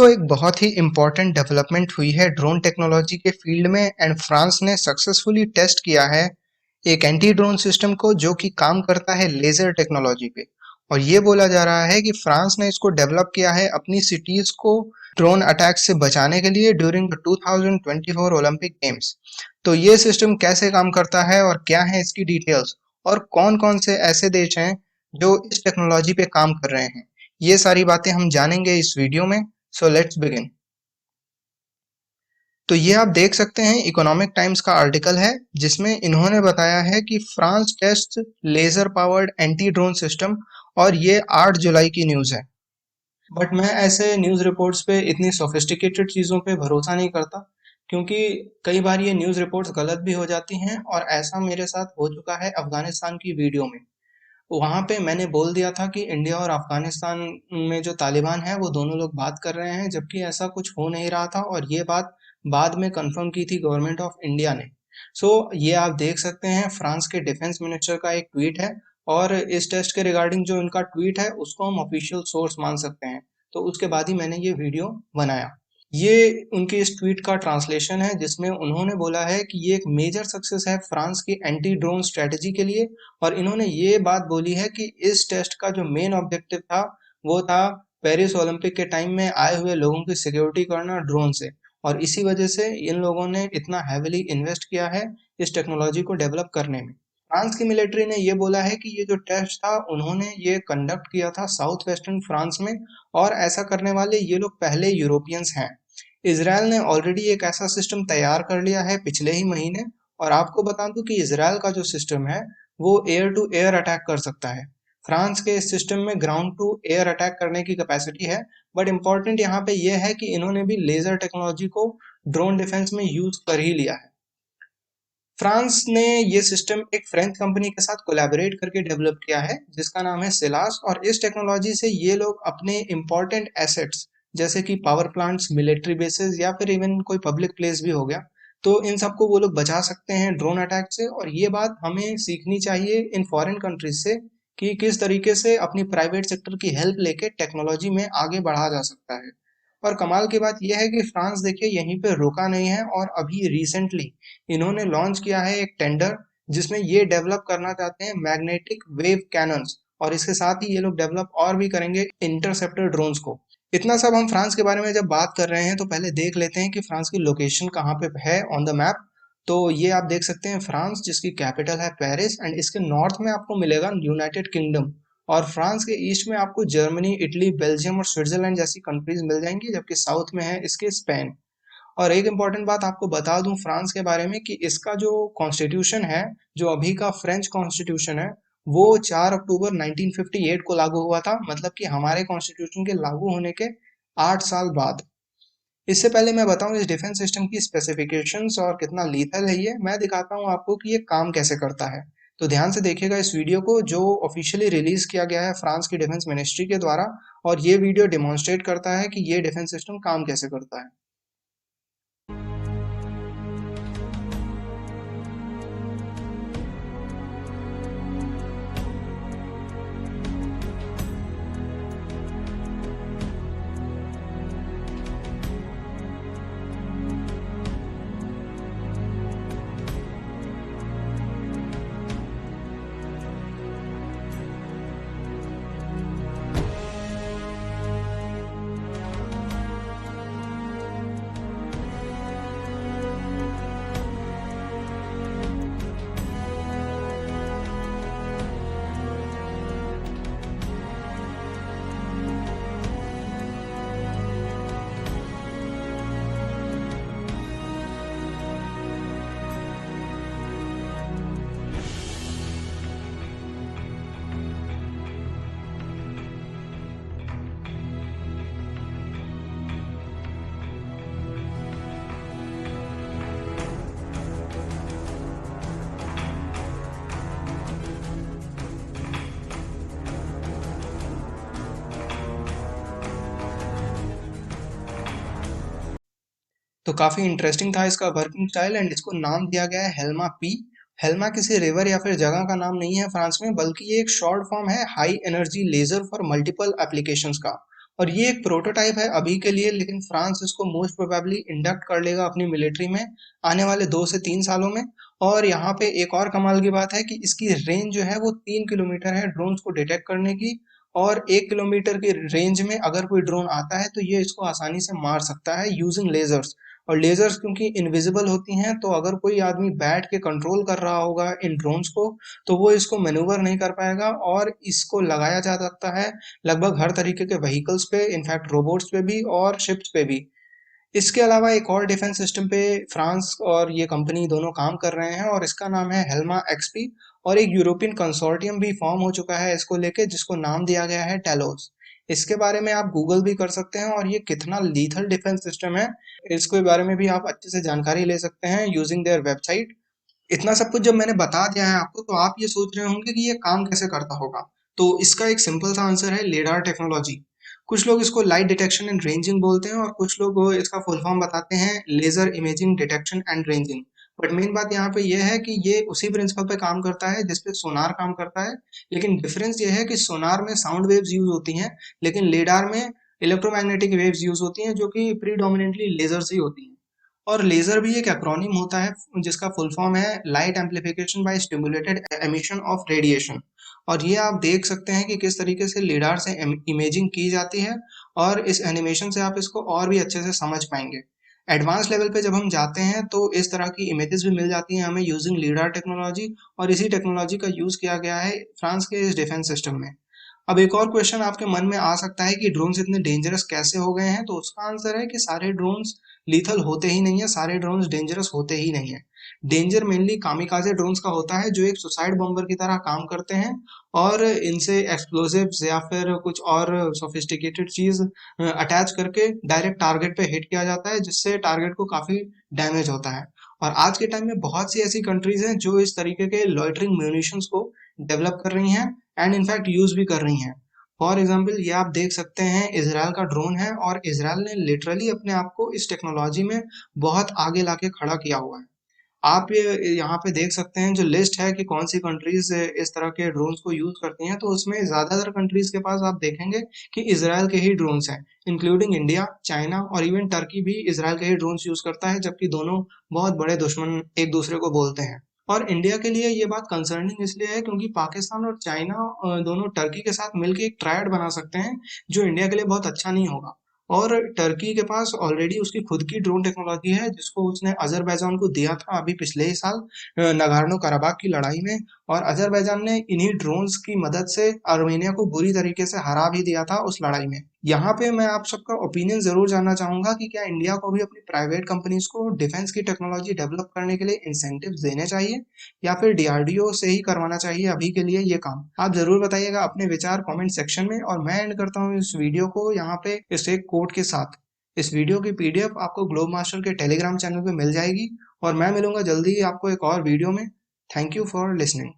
एक बहुत ही important development हुई है ड्रोन टेक्नोलॉजी के फील्ड में एंड फ्रांस ने सक्सेसफुली टेस्ट किया है एक एंटी ड्रोन सिस्टम को जो कि काम करता है लेजर टेक्नोलॉजी पे। और ये बोला जा रहा है कि फ्रांस ने इसको डेवलप किया है अपनी सिटीज को ड्रोन अटैक से बचाने के लिए ड्यूरिंग द 2024 ओलंपिक गेम्स। तो ये सिस्टम कैसे काम करता है और क्या है इसकी डिटेल्स और कौन-कौन से ऐसे देश हैं जो इस टेक्नोलॉजी पे काम कर रहे हैं, ये सारी बातें हम जानेंगे इस वीडियो में। So let's begin. तो ये आप देख सकते हैं इकोनॉमिक टाइम्स का आर्टिकल है जिसमें इन्होंने बताया है कि France test laser powered anti drone system, और ये 8 जुलाई की न्यूज़ है। बट मैं ऐसे न्यूज़ रिपोर्ट्स पे इतनी सोफिस्टिकेटेड चीज़ों पे भरोसा नहीं करता, क्योंकि कई बार ये न्यूज़ रिपोर्ट्स गलत भी हो जाती हैं और ऐसा मेरे साथ हो चुका है अफगानिस्तान की वीडियो में। वहाँ पे मैंने बोल दिया था कि इंडिया और अफगानिस्तान में जो तालिबान है वो दोनों लोग बात कर रहे हैं, जबकि ऐसा कुछ हो नहीं रहा था और ये बात बाद में कंफर्म की थी गवर्नमेंट ऑफ इंडिया ने। ये आप देख सकते हैं फ्रांस के डिफेंस मिनिस्टर का एक ट्वीट है, और इस टेस्ट के रिगार्डिंग जो इनका ट्वीट है उसको हम ऑफिशियल सोर्स मान सकते हैं। तो उसके बाद ही मैंने ये वीडियो बनाया। ये उनके इस ट्वीट का ट्रांसलेशन है जिसमें उन्होंने बोला है कि ये एक मेजर सक्सेस है फ्रांस की एंटी ड्रोन स्ट्रेटजी के लिए। और इन्होंने ये बात बोली है कि इस टेस्ट का जो मेन ऑब्जेक्टिव था वो था पेरिस ओलंपिक के टाइम में आए हुए लोगों की सिक्योरिटी करना ड्रोन से। और इसी वजह से इन लोगों ने इतना हैविली इन्वेस्ट किया है इस टेक्नोलॉजी को डेवलप करने में। फ्रांस की मिलिट्री ने ये बोला है कि ये जो टेस्ट था उन्होंने ये कंडक्ट किया था साउथ वेस्टर्न फ्रांस में, और ऐसा करने वाले ये लोग पहले यूरोपियंस हैं। इसराइल ने ऑलरेडी एक ऐसा सिस्टम तैयार कर लिया है पिछले ही महीने। और आपको बता दूं कि इसराइल का जो सिस्टम है वो एयर टू एयर अटैक कर सकता है। फ्रांस के इस सिस्टम में ग्राउंड टू एयर अटैक करने की कैपेसिटी है। बट इम्पोर्टेंट यहाँ पे ये है कि इन्होंने भी लेजर टेक्नोलॉजी को ड्रोन डिफेंस में यूज कर ही लिया है। फ्रांस ने ये सिस्टम एक फ्रेंच कंपनी के साथ कोलैबोरेट करके डेवलप किया है जिसका नाम है सिलास। और इस टेक्नोलॉजी से ये लोग अपने इंपॉर्टेंट एसेट्स जैसे कि पावर प्लांट्स, मिलिट्री बेसेस या फिर इवन कोई पब्लिक प्लेस भी हो गया, तो इन सबको वो लोग बचा सकते हैं ड्रोन अटैक से। और ये बात हमें सीखनी चाहिए इन फॉरेन कंट्रीज से कि किस तरीके से अपनी प्राइवेट सेक्टर की हेल्प लेके टेक्नोलॉजी में आगे बढ़ा जा सकता है। और कमाल की बात यह है कि फ्रांस देखिए यहीं पे रुका नहीं है, और अभी रिसेंटली इन्होंने लॉन्च किया है एक टेंडर जिसमें ये डेवलप करना चाहते हैं मैग्नेटिक वेव कैनन्स, और इसके साथ ही ये लोग डेवलप और भी करेंगे इंटरसेप्टर ड्रोन्स को। इतना सब हम फ्रांस के बारे में जब बात कर रहे हैं तो पहले देख लेते हैं कि फ्रांस की लोकेशन कहाँ पे है ऑन द मैप। तो ये आप देख सकते हैं फ्रांस जिसकी कैपिटल है पेरिस, एंड इसके नॉर्थ में आपको मिलेगा यूनाइटेड किंगडम। और फ्रांस के ईस्ट में आपको जर्मनी, इटली, बेल्जियम और स्विट्जरलैंड जैसी कंट्रीज मिल जाएंगी, जबकि साउथ में है इसके स्पेन। और एक इम्पॉर्टेंट बात आपको बता दूं फ्रांस के बारे में कि इसका जो कॉन्स्टिट्यूशन है, जो अभी का फ्रेंच कॉन्स्टिट्यूशन है, वो 4 अक्टूबर 1958 को लागू हुआ था, मतलब कि हमारे कॉन्स्टिट्यूशन के लागू होने के 8 साल बाद। इससे पहले मैं बताऊं इस डिफेंस सिस्टम की स्पेसिफिकेशंस और कितना लीथल है ये, मैं दिखाता हूं आपको कि ये काम कैसे करता है। तो ध्यान से देखिएगा इस वीडियो को जो ऑफिशियली रिलीज किया गया है फ्रांस की डिफेंस मिनिस्ट्री के द्वारा। और ये वीडियो डिमॉन्स्ट्रेट करता है कि ये डिफेंस सिस्टम काम कैसे करता है। तो काफी इंटरेस्टिंग था इसका वर्किंग स्टाइल, एंड इसको नाम दिया गया है हेल्मा पी। हेल्मा किसी रिवर या फिर जगह का नाम नहीं है फ्रांस में, बल्कि ये एक शॉर्ट फॉर्म है high energy laser for multiple applications का। और ये एक प्रोटोटाइप है अभी के लिए, लेकिन फ्रांस इसको मोस्ट प्रोबेबली इंडक्ट कर लेगा अपनी मिलिट्री में आने वाले 2 से 3 सालों में। और यहाँ पे एक और कमाल की बात है कि इसकी रेंज जो है वो 3 किलोमीटर है ड्रोन्स को डिटेक्ट करने की। और 1 किलोमीटर की रेंज में अगर कोई ड्रोन आता है तो ये इसको आसानी से मार सकता है यूजिंग लेजर्स। और लेजर्स क्योंकि इनविजिबल होती हैं, तो अगर कोई आदमी बैठ के कंट्रोल कर रहा होगा इन ड्रोन्स को तो वो इसको मैन्यूवर नहीं कर पाएगा। और इसको लगाया जा सकता है लगभग हर तरीके के व्हीकल्स पे, इनफैक्ट रोबोट्स पे भी और शिप्स पे भी। इसके अलावा एक और डिफेंस सिस्टम पे फ्रांस और ये कंपनी दोनों काम कर रहे हैं और इसका नाम है हेल्मा एक्सपी। और एक यूरोपियन कंसोर्टियम भी फॉर्म हो चुका है इसको लेके, जिसको नाम दिया गया है टेलोस। इसके बारे में आप गूगल भी कर सकते हैं और ये कितना लीथल डिफेंस सिस्टम है इसके बारे में भी आप अच्छे से जानकारी ले सकते हैं यूजिंग देयर वेबसाइट। इतना सब कुछ जब मैंने बता दिया है आपको, तो आप ये सोच रहे होंगे कि ये काम कैसे करता होगा। तो इसका एक सिंपल सा आंसर है लेडार टेक्नोलॉजी। कुछ लोग इसको लाइट डिटेक्शन एंड रेंजिंग बोलते हैं और कुछ लोग इसका फुल फॉर्म बताते हैं laser imaging detection and ranging. But main बात यहाँ पे ये है कि ये उसी प्रिंसिपल पे काम करता है जिसपे सोनार काम करता है। लेकिन डिफरेंस ये है कि सोनार में साउंड वेव्स यूज होती हैं, लेकिन लेडार में इलेक्ट्रोमैग्नेटिक वेव्स यूज होती हैं जो कि प्रीडोमिनेंटली लेजर से ही होती हैं। और लेजर भी एक एक्रोनिम होता है जिसका फुल फॉर्म है light amplification by stimulated emission of radiation. और ये आप देख सकते हैं कि किस तरीके से लिडार से इमेजिंग की जाती है। और इस एनिमेशन से आप इसको और भी अच्छे से समझ पाएंगे। एडवांस लेवल पे जब हम जाते हैं तो इस तरह की इमेजेस भी मिल जाती हैं हमें यूजिंग लीडार टेक्नोलॉजी। और इसी टेक्नोलॉजी का यूज किया गया है फ्रांस के इस डिफेंस सिस्टम में। अब एक और क्वेश्चन आपके मन में आ सकता है कि ड्रोन्स इतने डेंजरस कैसे हो गए हैं, तो उसका आंसर है कि सारे ड्रोन्स लीथल होते ही नहीं है, सारे ड्रोन्स डेंजरस होते ही नहीं है। डेंजर मेनली कामिकाजे ड्रोन्स का होता है जो एक सुसाइड बॉम्बर की तरह काम करते हैं। और इनसे एक्सप्लोजिव्स या फिर कुछ और सोफिस्टिकेटेड चीज अटैच करके डायरेक्ट टारगेट पे हिट किया जाता है, जिससे टारगेट को काफी डैमेज होता है। और आज के टाइम में बहुत सी ऐसी कंट्रीज हैं जो इस तरीके के लॉइटरिंग म्यूनिशंस को डेवलप कर रही हैं एंड इनफैक्ट यूज भी कर रही हैं। फॉर एग्जाम्पल ये आप देख सकते हैं इसराइल का ड्रोन है और इसराइल ने लिटरली अपने आप को इस टेक्नोलॉजी में बहुत आगे लाके खड़ा किया हुआ है। आप ये यहाँ पे देख सकते हैं जो लिस्ट है कि कौन सी कंट्रीज इस तरह के ड्रोन्स को यूज करती हैं, तो उसमें ज्यादातर कंट्रीज के पास आप देखेंगे कि इसराइल के ही ड्रोन्स हैं, इंक्लूडिंग इंडिया, चाइना और इवन टर्की भी इसराइल के ही ड्रोन्स यूज करता है, जबकि दोनों बहुत बड़े दुश्मन एक दूसरे को बोलते हैं। और इंडिया के लिए ये बात कंसर्निंग इसलिए है क्योंकि पाकिस्तान और चाइना दोनों टर्की के साथ मिलकर एक ट्रायड बना सकते हैं, जो इंडिया के लिए बहुत अच्छा नहीं होगा। और टर्की के पास ऑलरेडी उसकी खुद की ड्रोन टेक्नोलॉजी है जिसको उसने अजरबैजान को दिया था अभी पिछले ही साल नगार्नो कराबाख की लड़ाई में। और अजरबैजान ने इन्हीं ड्रोन्स की मदद से आर्मेनिया को बुरी तरीके से हरा भी दिया था उस लड़ाई में। यहाँ पे मैं आप सबका ओपिनियन जरूर जानना चाहूंगा कि क्या इंडिया को भी अपनी प्राइवेट कंपनीज को डिफेंस की टेक्नोलॉजी डेवलप करने के लिए इंसेंटिव्स देने चाहिए या फिर डीआरडीओ से ही करवाना चाहिए अभी के लिए ये काम। आप जरूर बताइएगा अपने विचार कमेंट सेक्शन में। और मैं एंड करता हूँ इस वीडियो को यहाँ पे इस एक कोट के साथ। इस वीडियो की पीडीएफ आपको ग्लोब मास्टर के टेलीग्राम चैनल पे मिल जाएगी। और मैं मिलूंगा जल्दी ही आपको एक और वीडियो में। Thank you for listening.